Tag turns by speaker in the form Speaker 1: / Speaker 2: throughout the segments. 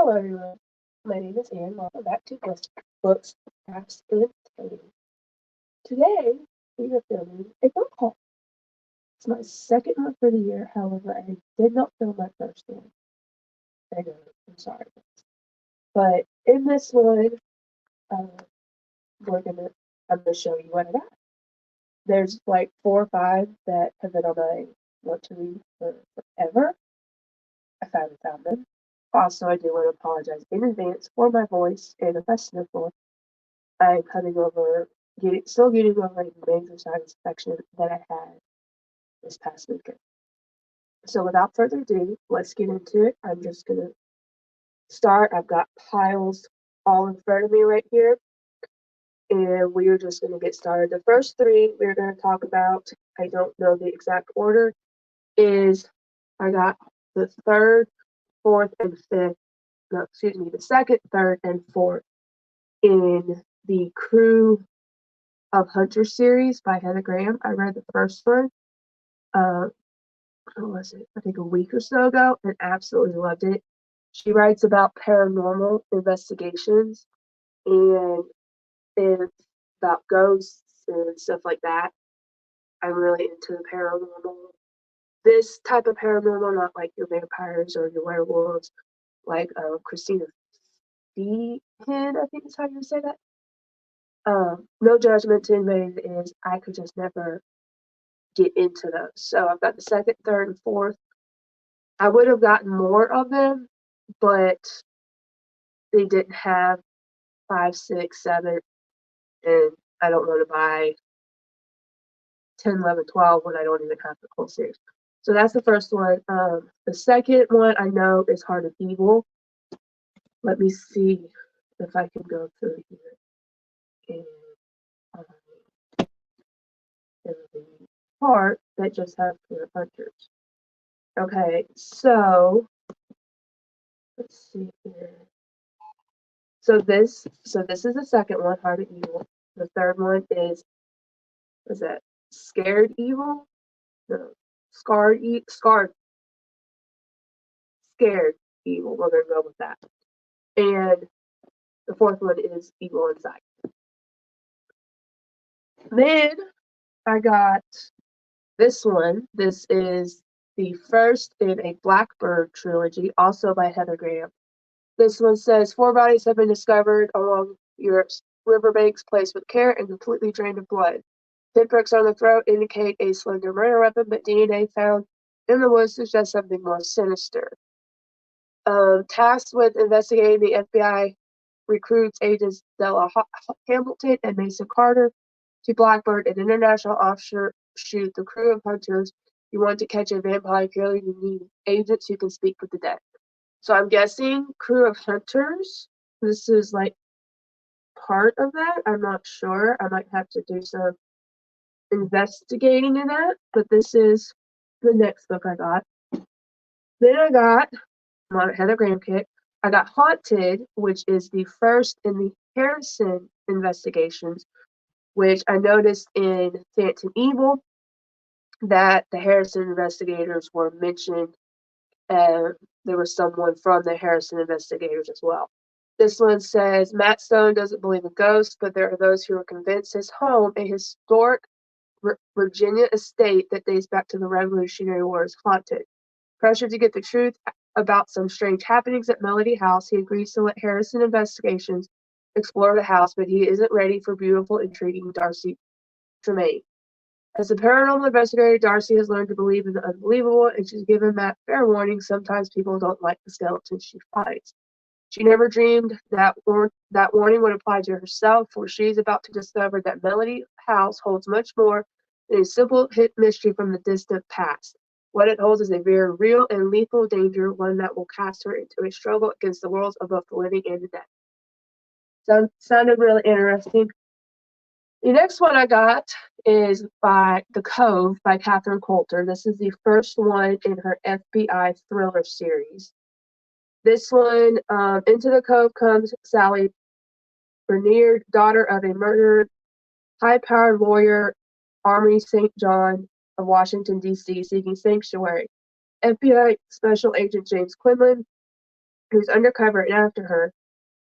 Speaker 1: Hello everyone, my name is Anne. Welcome back to Books, Crafts, and Tales. Today we are filming a book haul. It's my second one for the year, however, I did not film my first one. I know, I'm sorry. But in this one, uh, we're gonna I'm gonna show you what I got. There's like 4 or 5 that have been on my want to read for forever. I finally found them. Also, I do want to apologize in advance for my voice and if I sniffle. I'm still getting over a major sinus infection that I had this past weekend. So without further ado, let's get into it. I'm just gonna start. I've got piles all in front of me right here, and we are just gonna get started. The first 3 we're gonna talk about, I don't know the exact order, is I got the third, fourth, and fifth. No, excuse me, the second, third, and fourth in the Crew of Hunter series by Heather Graham. I read the first one, what was it? I think a week or so ago, and absolutely loved it. She writes about paranormal investigations and it's about ghosts and stuff like that. I'm really into the paranormal. This type of paranormal, not like your vampires or your werewolves, like Christina Feehan, I think is how you say that. No judgment to anybody that is. I could just never get into those. So I've got the second, third, and fourth. I would have gotten more of them, but they didn't have 5, 6, 7, and I don't want to buy 10, 11, 12 when I don't even have the whole series. So that's the first one. The second one I know is Heart of Evil. Let me see if I can go through here and in the part that just has Clear Hunters. Okay, so let's see here. So this is the second one, Heart of Evil. The third one is that Scared Evil? No, Scared Evil. We're gonna go with that. And the fourth one is Evil Inside. Then I got this one. This is the first in a Blackbird trilogy, also by Heather Graham. This one says 4 bodies have been discovered along Europe's riverbanks, placed with care and completely drained of blood. Pinpricks on the throat indicate a slender murder weapon, but DNA found in the woods suggests something more sinister. Tasked with investigating, the FBI recruits agents Della Hamilton and Mason Carter to Blackbird, an international offshoot, the Crew of Hunters. You want to catch a vampire killer, you need agents who can speak with the dead. So I'm guessing Crew of Hunters, this is like part of that. I'm not sure. I might have to do some investigating in that, but this is the next book I got. Then I got, I'm on a Heather Graham kick, I got Haunted, which is the first in the Harrison investigations, which I noticed in Phantom Evil that the Harrison investigators were mentioned, and there was someone from the Harrison investigators as well. This one says Matt Stone doesn't believe in ghosts, but there are those who are convinced his home, a historic Virginia estate that dates back to the Revolutionary War, is haunted. Pressured to get the truth about some strange happenings at Melody House, he agrees to let Harrison Investigations explore the house, but he isn't ready for beautiful, intriguing Darcy Tremaine. As a paranormal investigator, Darcy has learned to believe in the unbelievable, and she's given Matt fair warning. Sometimes people don't like the skeletons she finds. She never dreamed that warning would apply to herself, for she's about to discover that Melody House holds much more than a simple hit mystery from the distant past. What it holds is a very real and lethal danger, one that will cast her into a struggle against the worlds of both the living and the dead. Sounded really interesting. The next one I got is by The Cove by Catherine Coulter. This is the first one in her FBI thriller series. This one, into the Cove comes Sally Bernier, daughter of a murdered, high-powered lawyer, Army St. John of Washington, D.C., seeking sanctuary. FBI Special Agent James Quinlan who's undercover and after her.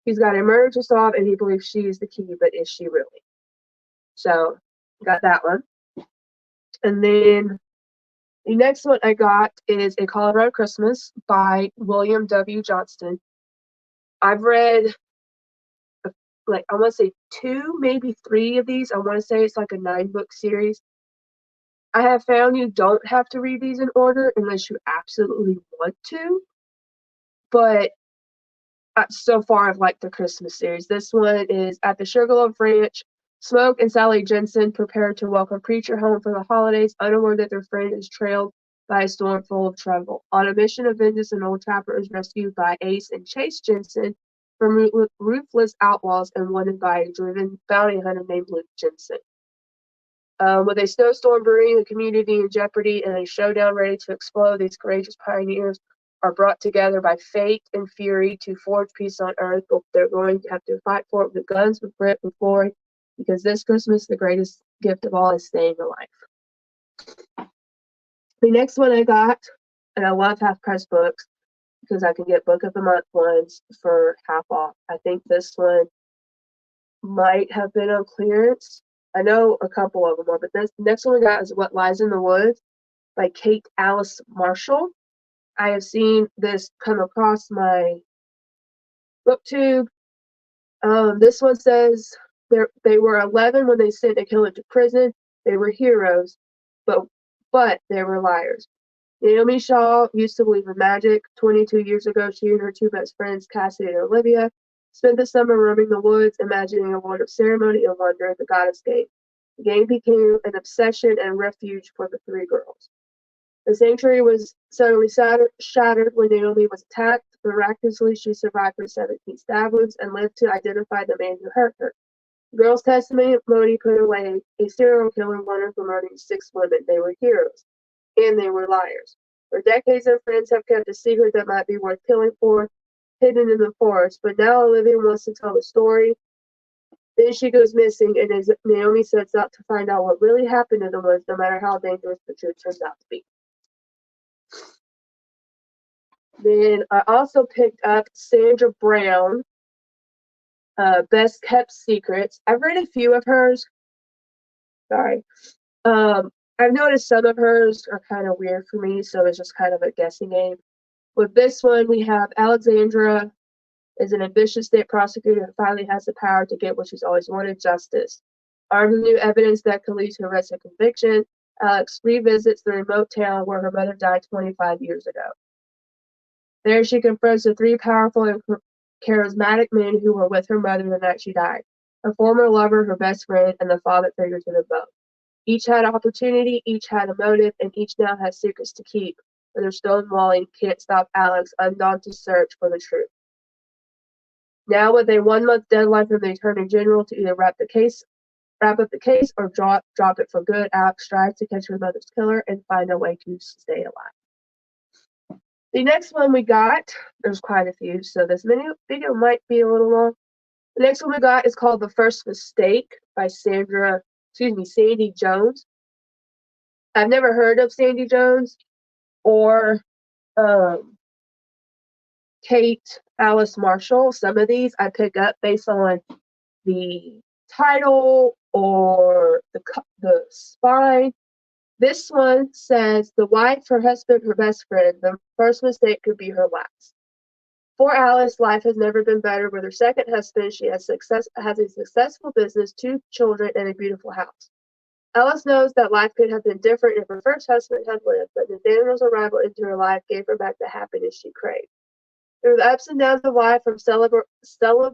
Speaker 1: He's got a murder to solve, and he believes she is the key, but is she really? So, got that one. And then the next one I got is A Colorado Christmas by William W. Johnston. I've read, like, I want to say 2, maybe 3 of these. I want to say it's like a 9-book series. I have found you don't have to read these in order unless you absolutely want to. But so far, I've liked the Christmas series. This one is at the Sugarloaf Ranch. Smoke and Sally Jensen prepare to welcome Preacher home for the holidays, unaware that their friend is trailed by a storm full of trouble. On a mission of vengeance, an old trapper is rescued by Ace and Chase Jensen from ruthless outlaws and wanted by a driven bounty hunter named Luke Jensen. With a snowstorm brewing, the community in jeopardy, and a showdown ready to explode, these courageous pioneers are brought together by fate and fury to forge peace on Earth, but they're going to have to fight for it with guns, with grit, with glory, because this Christmas, the greatest gift of all is staying alive. The next one I got, and I love Half Price books, because I can get Book of the Month ones for half off. I think this one might have been on clearance. I know a couple of them are, but this next one we got is What Lies in the Woods by Kate Alice Marshall. I have seen this come across my booktube. This one says they were 11 when they sent a killer to prison. They were heroes, but they were liars. Naomi Shaw used to believe in magic. 22 years ago, she and her 2 best friends, Cassidy and Olivia, spent the summer roaming the woods, imagining a world of ceremony and wonder at the goddess game. The game became an obsession and refuge for the 3 girls. The sanctuary was suddenly shattered when Naomi was attacked. Miraculously, she survived her 17 stab wounds and lived to identify the man who hurt her. The girls' testimony put away a serial killer wanted for murdering 6 women. They were heroes, and they were liars. For decades, their friends have kept a secret that might be worth killing for, hidden in the forest. But now Olivia wants to tell the story. Then she goes missing, and as Naomi sets out to find out what really happened in the woods, no matter how dangerous the truth turns out to be. Then I also picked up Sandra Brown, Best Kept Secrets. I've read a few of hers. Sorry. I've noticed some of hers are kind of weird for me, so it's just kind of a guessing game. With this one, we have Alexandra is an ambitious state prosecutor who finally has the power to get what she's always wanted, justice. Armed with new evidence that could lead to arrest and conviction, Alex revisits the remote town where her mother died 25 years ago. There she confronts the 3 powerful and charismatic men who were with her mother the night she died. Her former lover, her best friend, and the father figure to them both. Each had opportunity, each had a motive, and each now has secrets to keep. But their stonewalling can't stop Alex' undaunted search for the truth. Now, with a 1-month deadline from the Attorney General to either wrap up the case or drop it for good, Alex strives to catch her mother's killer and find a way to stay alive. The next one we got, there's quite a few, so this video might be a little long. The next one we got is called The First Mistake by Sandy Jones. I've never heard of Sandy Jones or Kate Alice Marshall. Some of these I pick up based on the title or the spine. This one says the wife, her husband, her best friend. The first mistake could be her last. For Alice, life has never been better. With her second husband, she has a successful business, 2 children, and a beautiful house. Alice knows that life could have been different if her first husband had lived, but Nathaniel's arrival into her life gave her back the happiness she craved. Through the ups and downs of life, from celebratory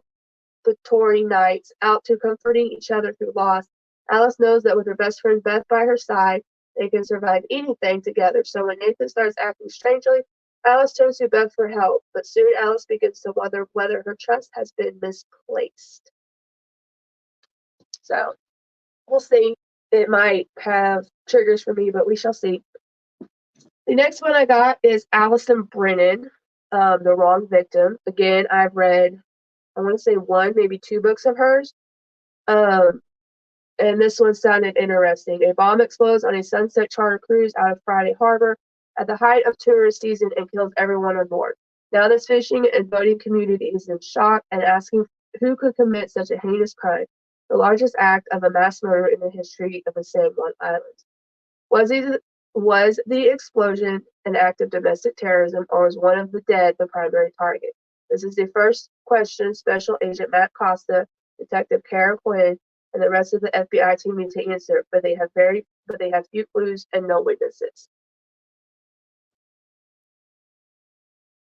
Speaker 1: nights out to comforting each other through loss, Alice knows that with her best friend Beth by her side, they can survive anything together. So when Nathan starts acting strangely, Alice turns to Beth for help, but soon Alice begins to wonder whether her trust has been misplaced. So, we'll see. It might have triggers for me, but we shall see. The next one I got is Allison Brennan, The Wrong Victim. Again, I've read, I want to say 1, maybe 2 books of hers. And this one sounded interesting. A bomb explodes on a sunset charter cruise out of Friday Harbor at the height of tourist season and kills everyone on board. Now this fishing and boating community is in shock and asking who could commit such a heinous crime, the largest act of a mass murder in the history of the San Juan Islands. Was the explosion an act of domestic terrorism, or was one of the dead the primary target? This is the first question Special Agent Matt Costa, Detective Kara Quinn, and the rest of the FBI team need to answer, but they have few clues and no witnesses.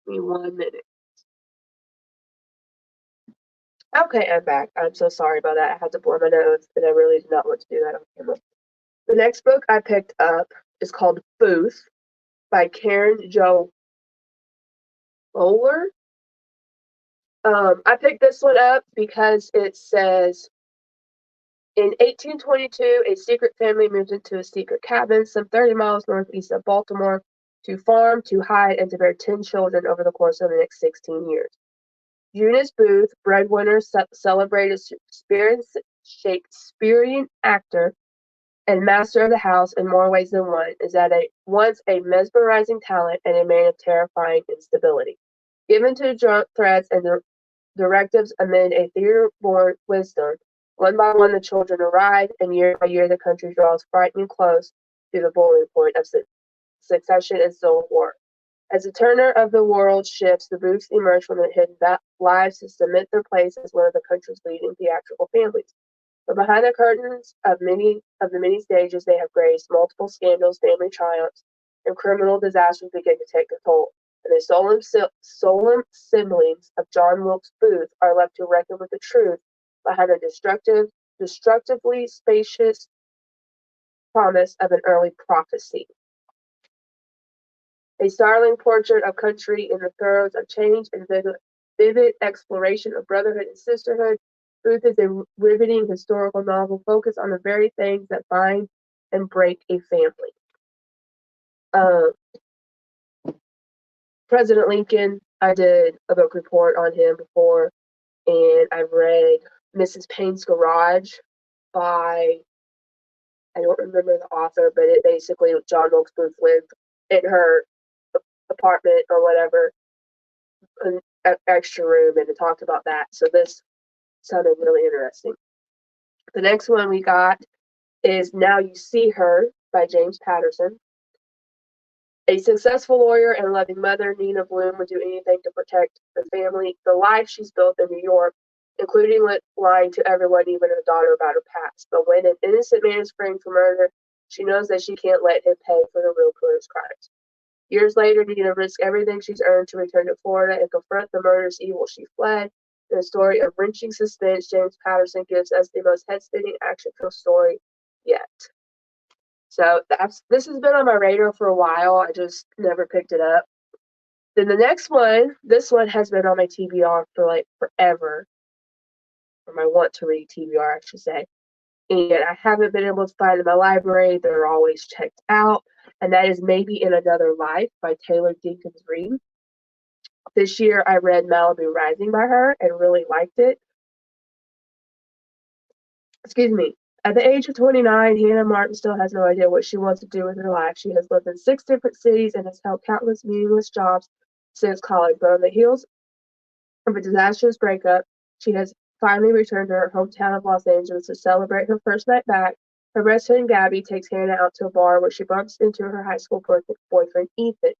Speaker 1: Give me 1 minute. Okay, I'm back. I'm so sorry about that. I had to blow my nose, and I really did not want to do that on camera. The next book I picked up is called Booth by Karen Jo Boller. I picked this one up because it says, in 1822, a secret family moved into a secret cabin some 30 miles northeast of Baltimore to farm, to hide, and to bear 10 children over the course of the next 16 years. Eunice Booth, breadwinner, celebrated Shakespearean actor, and master of the house in more ways than one, is once a mesmerizing talent and a man of terrifying instability. Given to drunk threats and directives amid a theater-born wisdom, one by one the children arrive, and year by year the country draws frightening close to the boiling point of succession and civil war. As the turner of the world shifts, the Booths emerge from their hidden lives to cement their place as one of the country's leading theatrical families. But behind the curtains of the many stages they have graced, multiple scandals, family triumphs, and criminal disasters begin to take a toll, and the solemn siblings of John Wilkes Booth are left to reckon with the truth behind the destructively spacious promise of an early prophecy. A startling portrait of country in the throes of change and vivid exploration of brotherhood and sisterhood, Booth is a riveting historical novel focused on the very things that bind and break a family. President Lincoln, I did a book report on him before, and I've read Mrs. Payne's Garage by, I don't remember the author, but it basically, John Wilkes Booth lived in her apartment or whatever, an extra room, and it talked about that. So this sounded really interesting. The next one we got is Now You See Her by James Patterson. A successful lawyer and loving mother, Nina Bloom would do anything to protect the family, the life she's built in New York, including lying to everyone, even her daughter, about her past. But when an innocent man is framed for murder, she knows that she can't let him pay for the real killer's crimes. Years later, Nina risks everything she's earned to return to Florida and confront the murderous evil she fled. In a story of wrenching suspense, James Patterson gives us the most head-spinning action-filled story yet. So this has been on my radar for a while. I just never picked it up. Then the next one, this one has been on my TBR for like forever. Or my want to read TBR, I should say. And I haven't been able to find it in my library. They're always checked out. And that is Maybe in Another Life by Taylor Jenkins Reid. This year I read Malibu Rising by her and really liked it. Excuse me. At the age of 29, Hannah Martin still has no idea what she wants to do with her life. She has lived in 6 different cities and has held countless meaningless jobs since college. But on the heels of a disastrous breakup, she has finally returned to her hometown of Los Angeles to celebrate her first night back. Her best friend Gabby takes Hannah out to a bar where she bumps into her high school boyfriend Ethan.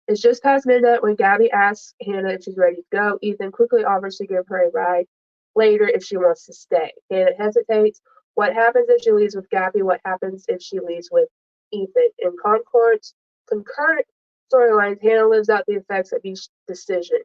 Speaker 1: It's just past midnight when Gabby asks Hannah if she's ready to go. Ethan quickly offers to give her a ride later if she wants to stay. Hannah hesitates. What happens if she leaves with Gabby? What happens if she leaves with Ethan? In concurrent storylines, Hannah lives out the effects of each decision.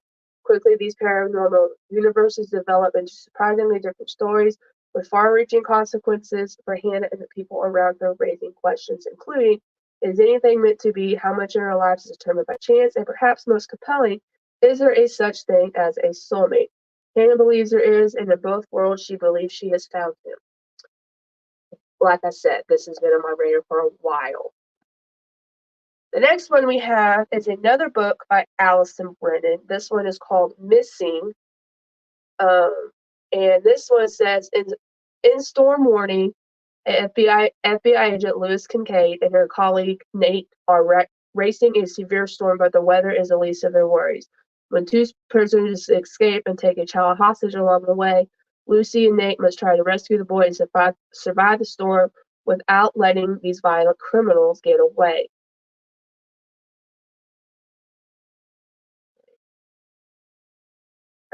Speaker 1: Quickly, these paranormal universes develop into surprisingly different stories with far-reaching consequences for Hannah and the people around her, raising questions including, is anything meant to be? How much in our lives is determined by chance? And perhaps most compelling, is there a such thing as a soulmate? Hannah believes there is, and in both worlds she believes she has found him. Like I said, this has been on my radar for a while. The next one we have is another book by Allison Brennan. This one is called Missing. And this one says, in storm warning, FBI agent Louis Kincaid and her colleague Nate are racing a severe storm, but the weather is the least of their worries. When two prisoners escape and take a child hostage along the way, Lucy and Nate must try to rescue the boy and survive the storm without letting these violent criminals get away.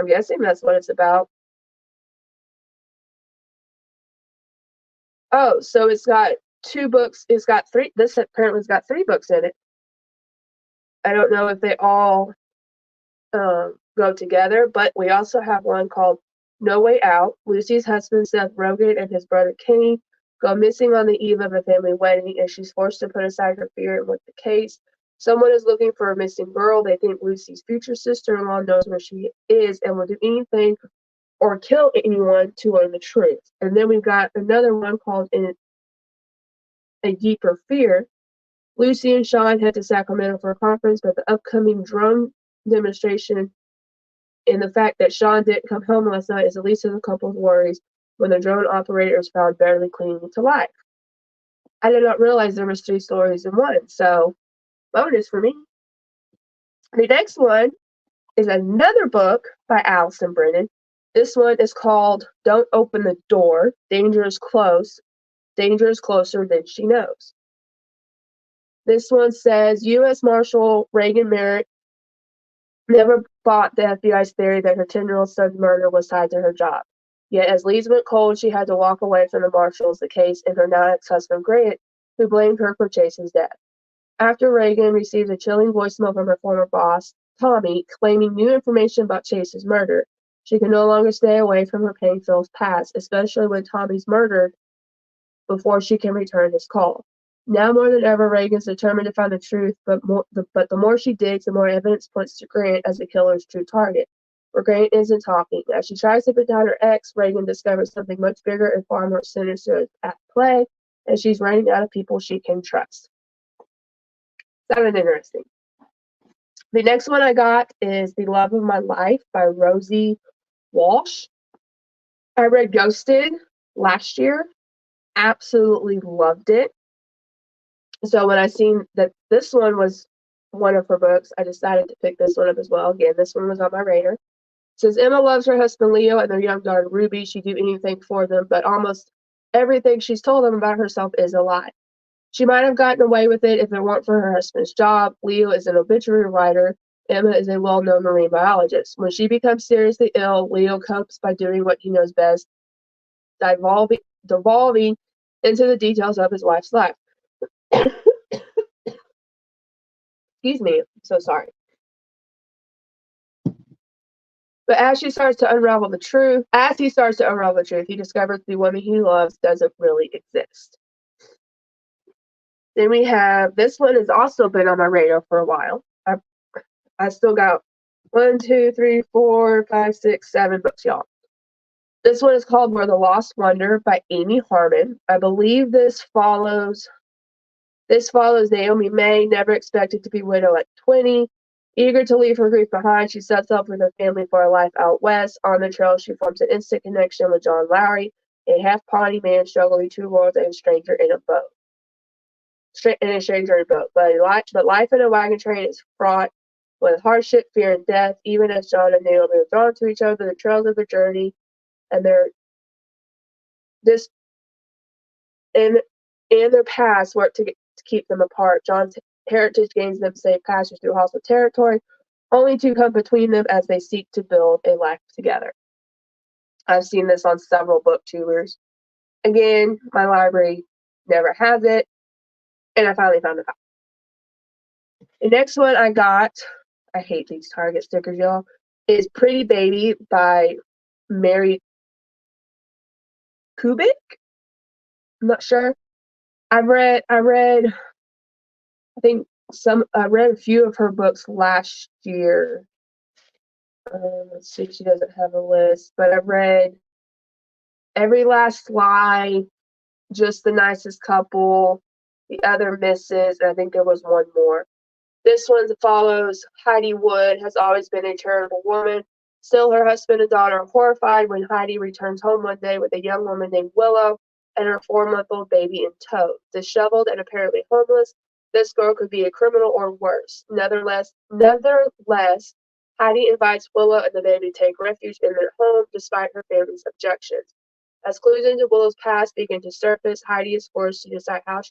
Speaker 1: I'm guessing that's what it's about. Oh, so it's got 2 books. It's got 3. This apparently has got 3 books in it. I don't know if they all go together, but we also have one called No Way Out. Lucy's husband, Seth Rogen, and his brother Kenny go missing on the eve of a family wedding, and she's forced to put aside her fear and work the case. Someone is looking for a missing girl. They think Lucy's future sister-in-law knows where she is and will do anything or kill anyone to learn the truth. And then we've got another one called In a Deeper Fear. Lucy and Sean head to Sacramento for a conference, but the upcoming drone demonstration and the fact that Sean didn't come home last night is the least of the couple's worries when the drone operator is found barely clinging to life. I did not realize there was 3 stories in one, so bonus for me. The next one is another book by Allison Brennan. This one is called Don't Open the Door. Danger is close. Danger is closer than she knows. This one says U.S. Marshal Reagan Merritt never bought the FBI's theory that her 10-year-old son's murder was tied to her job. Yet as leads went cold, she had to walk away from the marshals, the case, and her now ex-husband Grant, who blamed her for Chase's death. After Reagan received a chilling voicemail from her former boss, Tommy, claiming new information about Chase's murder, she can no longer stay away from her pain-filled past, especially when Tommy's murdered before she can return his call. Now more than ever, Reagan's determined to find the truth, but the more she digs, the more evidence points to Grant as the killer's true target. But Grant isn't talking. As she tries to put down her ex, Reagan discovers something much bigger and far more sinister at play, and she's running out of people she can trust. Sounded interesting. The next one I got is The Love of My Life by Rosie Walsh. I read Ghosted last year. Absolutely loved it. So when I seen that this one was one of her books, I decided to pick this one up as well. Again, this one was on my radar. It says Emma loves her husband Leo and their young daughter Ruby. She'd do anything for them, but almost everything she's told them about herself is a lie. She might have gotten away with it if it weren't for her husband's job. Leo is an obituary writer. Emma is a well-known marine biologist. When she becomes seriously ill, Leo copes by doing what he knows best, devolving into the details of his wife's life. Excuse me, I'm so sorry. But as he starts to unravel the truth, he discovers the woman he loves doesn't really exist. Then we have, this one has also been on my radar for a while. I still got 1, 2, 3, 4, 5, 6, 7 books, y'all. This one is called Where the Lost Wonder by Amy Harmon. I believe this follows Naomi May, never expected to be widowed at 20. Eager to leave her grief behind, she sets off with her family for a life out west. On the trail, she forms an instant connection with John Lowry, a half-Pawnee man struggling 2 worlds and a stranger in a boat. But life in a wagon train is fraught with hardship, fear, and death. Even as John and Naomi are drawn to each other, the trails of their journey and their past work to keep them apart. John's heritage gains them safe passage through hostile territory, only to come between them as they seek to build a life together. I've seen this on several booktubers. Again, my library never has it, and I finally found it out. The next one I got, I hate these Target stickers, y'all, is Pretty Baby by Mary Kubik. I'm not sure. I read a few of her books last year. Let's see, she doesn't have a list, but I read Every Last Lie, Just the Nicest Couple, The Other Misses, and I think there was one more. This one follows Heidi Wood, has always been a charitable woman. Still, her husband and daughter are horrified when Heidi returns home one day with a young woman named Willow and her 4-month-old baby in tow. Disheveled and apparently homeless, this girl could be a criminal or worse. Nevertheless, Heidi invites Willow and the baby to take refuge in their home despite her family's objections. As clues into Willow's past begin to surface, Heidi is forced to decide how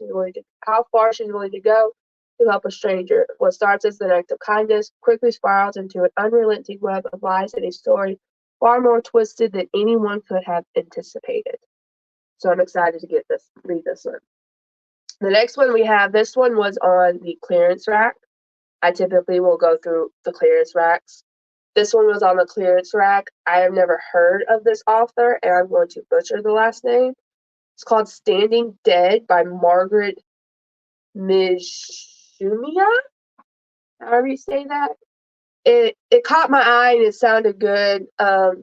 Speaker 1: far she's willing to go to help a stranger. What starts as an act of kindness quickly spirals into an unrelenting web of lies and a story far more twisted than anyone could have anticipated. So I'm excited to read this one. The next one we have, this one was on the clearance rack. I typically will go through the clearance racks. This one was on the clearance rack. I have never heard of this author, and I'm going to butcher the last name. It's called Standing Dead by Margaret Mijumia, however you say that. It caught my eye and it sounded good.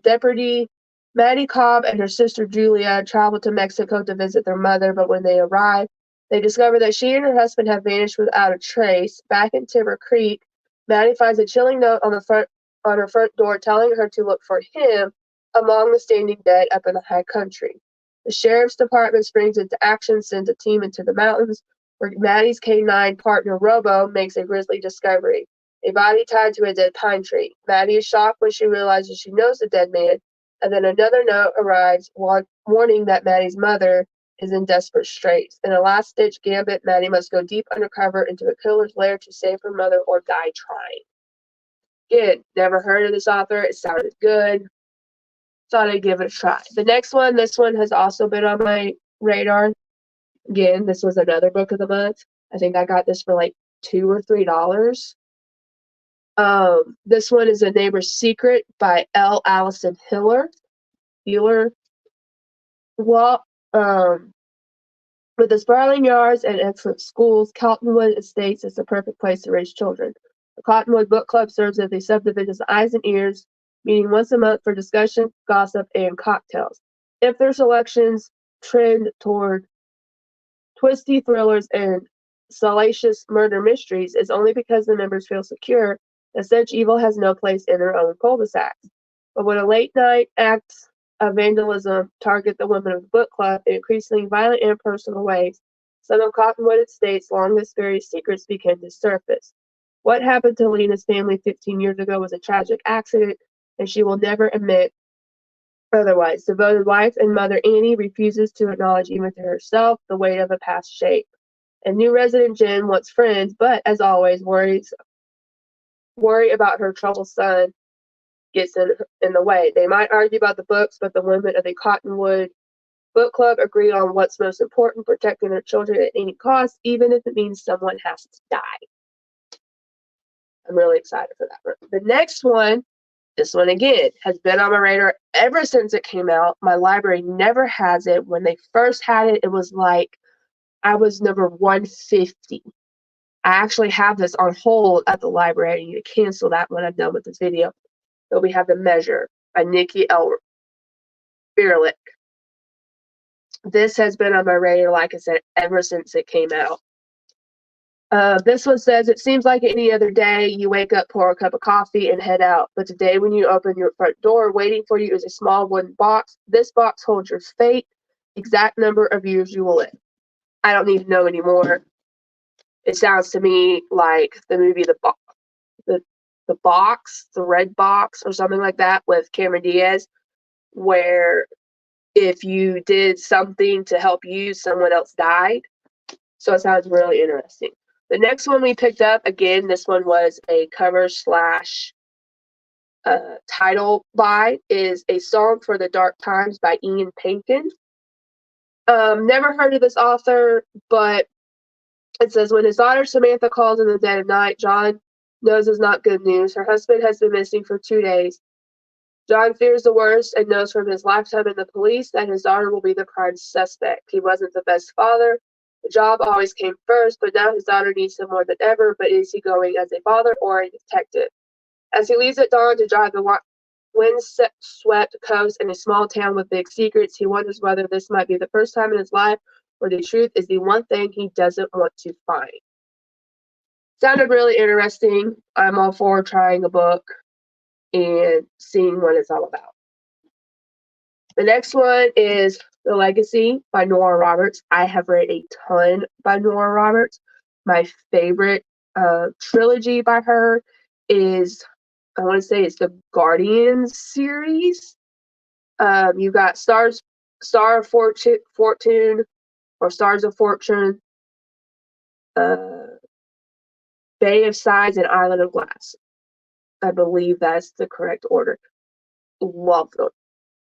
Speaker 1: Deputy Maddie Cobb and her sister Julia traveled to Mexico to visit their mother, but when they arrive, they discover that she and her husband have vanished without a trace. Back in Timber Creek, Maddie finds a chilling note on her front door telling her to look for him among the standing dead up in the high country. The sheriff's department springs into action, sends a team into the mountains, where Maddie's canine partner Robo makes a grisly discovery: a body tied to a dead pine tree. Maddie is shocked when she realizes she knows the dead man, and then another note arrives warning that Maddie's mother is in desperate straits. In a last-ditch gambit, Maddie must go deep undercover into a killer's lair to save her mother or die trying. Again, never heard of this author. It sounded good. Thought I'd give it a try. The next one, this one has also been on my radar. Again, this was another book of the month. I think I got this for like $2 or $3. This one is A Neighbor's Secret by L. Allison Hiller. Well, with the sprawling yards and excellent schools, Cottonwood Estates is the perfect place to raise children. The Cottonwood Book Club serves as a subdivision's eyes and ears, meeting once a month for discussion, gossip, and cocktails. If their selections trend toward twisty thrillers and salacious murder mysteries, it's only because the members feel secure that such evil has no place in their own cul-de-sacs. But when a late-night acts of vandalism target the women of the book club in increasingly violent and personal ways, some of Cottonwood Estate's longest buried secrets begin to surface. What happened to Lena's family 15 years ago was a tragic accident, and she will never admit otherwise. Devoted wife and mother Annie refuses to acknowledge even to herself the weight of a past shape. And new resident Jen wants friends, but as always, worry about her troubled son gets in the way. They might argue about the books, but the women of the Cottonwood Book Club agree on what's most important: protecting their children at any cost, even if it means someone has to die. I'm really excited for that one. The next one, this one again, has been on my radar ever since it came out. My library never has it. When they first had it, it was like I was number 150. I actually have this on hold at the library. I need to cancel that when I'm done with this video. So we have The Measure by Nikki L. Bierlich. This has been on my radar, like I said, ever since it came out. This one says, it seems like any other day. You wake up, pour a cup of coffee, and head out. But today when you open your front door, waiting for you is a small wooden box. This box holds your fate, exact number of years you will live. I don't need to know anymore. It sounds to me like the movie The Box, The Red Box, or something like that with Cameron Diaz, where if you did something to help you, someone else died. So it sounds really interesting. The next one we picked up, again, this one was a cover / title by, is A Song for the Dark Times by Ian Pankin. Never heard of this author, but it says, when his daughter Samantha calls in the dead of night, John knows it's not good news. Her husband has been missing for 2 days. John fears the worst and knows from his lifetime in the police that his daughter will be the prime suspect. He wasn't the best father. The job always came first, but now his daughter needs him more than ever. But is he going as a father or a detective? As he leaves at dawn to drive the wind-swept coast in a small town with big secrets, he wonders whether this might be the first time in his life where the truth is the one thing he doesn't want to find. Sounded really interesting. I'm all for trying a book and seeing what it's all about. The next one is The Legacy by Nora Roberts. I have read a ton by Nora Roberts. My favorite trilogy by her is I want to say it's the Guardians series. You got Star of Fortune, or Stars of Fortune, Bay of Sighs, and Island of Glass. I believe that's the correct order. Love them.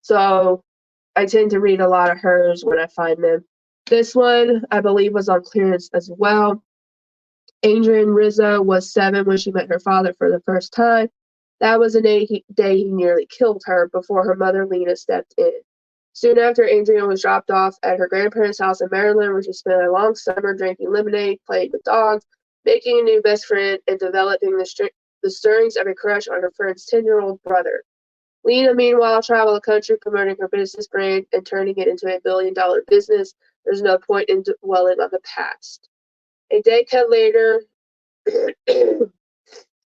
Speaker 1: So I tend to read a lot of hers when I find them. This one, I believe, was on clearance as well. Adrienne Rizzo was 7 when she met her father for the first time. That was the day he nearly killed her before her mother, Lena, stepped in. Soon after, Adrienne was dropped off at her grandparents' house in Maryland, where she spent a long summer drinking lemonade, playing with dogs, making a new best friend, and developing the stirrings of a crush on her friend's 10-year-old brother. Lena, meanwhile, traveled the country promoting her business brand and turning it into a billion-dollar business. There's no point in dwelling on the past. A decade later,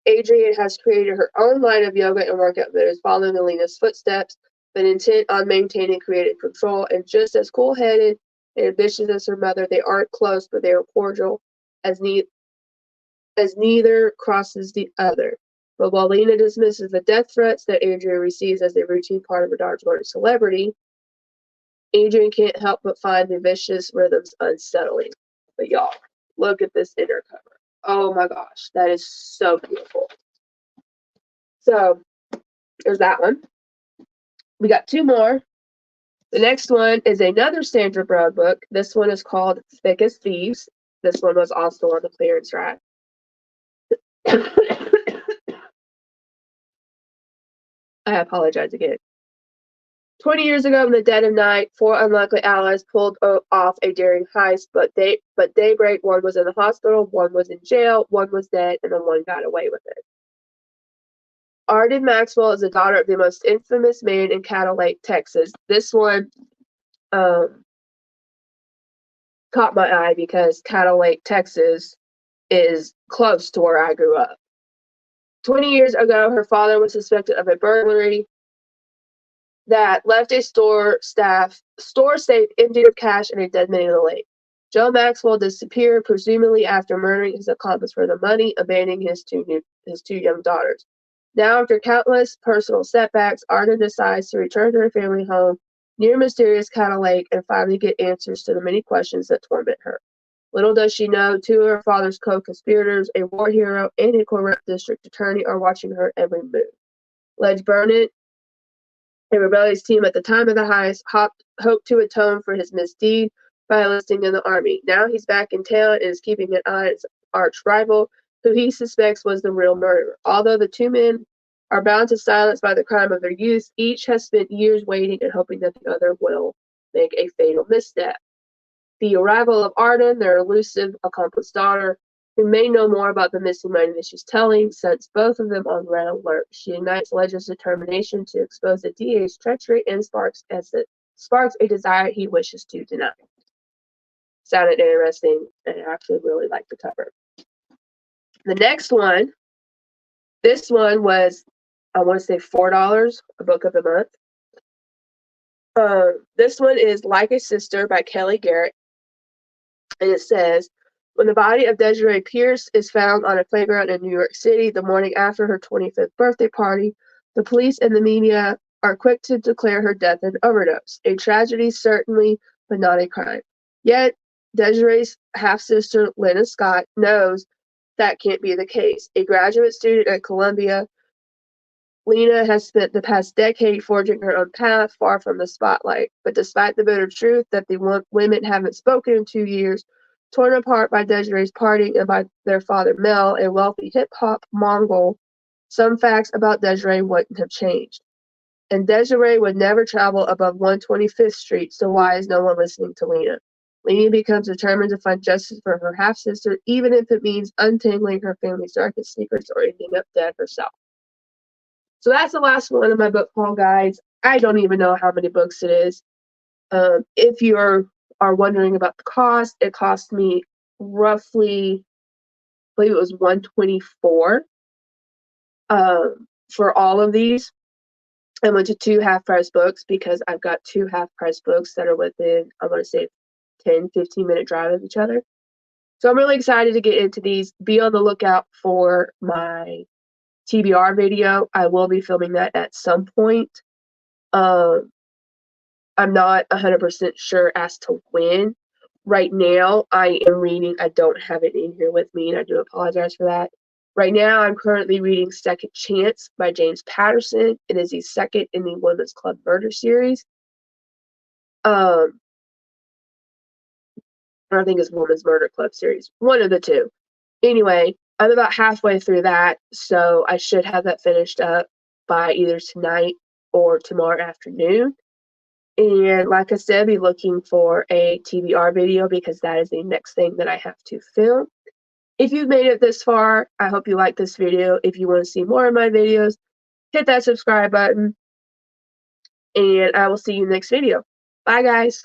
Speaker 1: Adrienne has created her own line of yoga and workout videos following Lena's footsteps, but intent on maintaining creative control. And just as cool-headed and ambitious as her mother, they aren't close, but they are cordial, as neither crosses the other. But while Lena dismisses the death threats that Adrienne receives as a routine part of her daughter's going to celebrity, Adrienne can't help but find the vicious rhythms unsettling. But y'all, look at this inner cover. Oh my gosh, that is so beautiful. So there's that one. We got 2 more. The next one is another Sandra Brown book. This one is called Thick as Thieves. This one was also on the clearance rack. I apologize again. 20 years ago, in the dead of night, 4 unlikely allies pulled off a daring heist, but daybreak, one was in the hospital, one was in jail, one was dead, and then one got away with it. Arden Maxwell is the daughter of the most infamous man in Cattle Lake, Texas. This one caught my eye because Cattle Lake, Texas is close to where I grew up. 20 years ago, her father was suspected of a burglary that left a store safe emptied of cash and a dead man in the lake. Joe Maxwell disappeared, presumably after murdering his accomplice for the money, abandoning his two young daughters. Now, after countless personal setbacks, Arden decides to return to her family home near mysterious Cattle Lake and finally get answers to the many questions that torment her. Little does she know, 2 of her father's co-conspirators, a war hero and a corrupt district attorney, are watching her every move. Ledge Burnett, a rebellious team at the time of the heist, hoped to atone for his misdeed by enlisting in the army. Now he's back in town and is keeping an eye on his arch rival, who he suspects was the real murderer. Although the 2 men are bound to silence by the crime of their youth, each has spent years waiting and hoping that the other will make a fatal misstep. The arrival of Arden, their elusive accomplice daughter, who may know more about the missing money than she's telling, sets both of them on red alert. She ignites Ledger's determination to expose the DA's treachery and sparks a desire he wishes to deny. Sounded interesting, and I actually really like the cover. The next one, this one was, I want to say $4, a book of the month. This one is Like a Sister by Kelly Garrett. And it says, when the body of Desiree Pierce is found on a playground in New York City the morning after her 25th birthday party, the police and the media are quick to declare her death an overdose. A tragedy, certainly, but not a crime. Yet, Desiree's half-sister, Lena Scott, knows that can't be the case. A graduate student at Columbia, Lena has spent the past decade forging her own path far from the spotlight. But despite the bitter truth that the women haven't spoken in 2 years, torn apart by Desiree's partying and by their father Mel, a wealthy hip-hop Mongol, some facts about Desiree wouldn't have changed. And Desiree would never travel above 125th Street, so why is no one listening to Lena? Lena becomes determined to find justice for her half-sister, even if it means untangling her family's darkest secrets or ending up dead herself. So that's the last one of my book haul, guys. I don't even know how many books it is. If you are wondering about the cost, it cost me roughly, I believe it was $124 for all of these. I went to 2 half-price books because I've got 2 half-price books that are within, I'm going to say, 10, 15-minute drive of each other. So I'm really excited to get into these. Be on the lookout for my TBR video. I will be filming that at some point. I'm not 100% sure as to when. Right now, I am reading, I don't have it in here with me, and I do apologize for that. Right now, I'm currently reading Second Chance by James Patterson. It is the second in the Women's Club Murder series. I think it's Women's Murder Club series. One of the two. Anyway, I'm about halfway through that, so I should have that finished up by either tonight or tomorrow afternoon. And like I said, be looking for a TBR video because that is the next thing that I have to film. If you've made it this far, I hope you like this video. If you want to see more of my videos, hit that subscribe button, and I will see you next video. Bye, guys.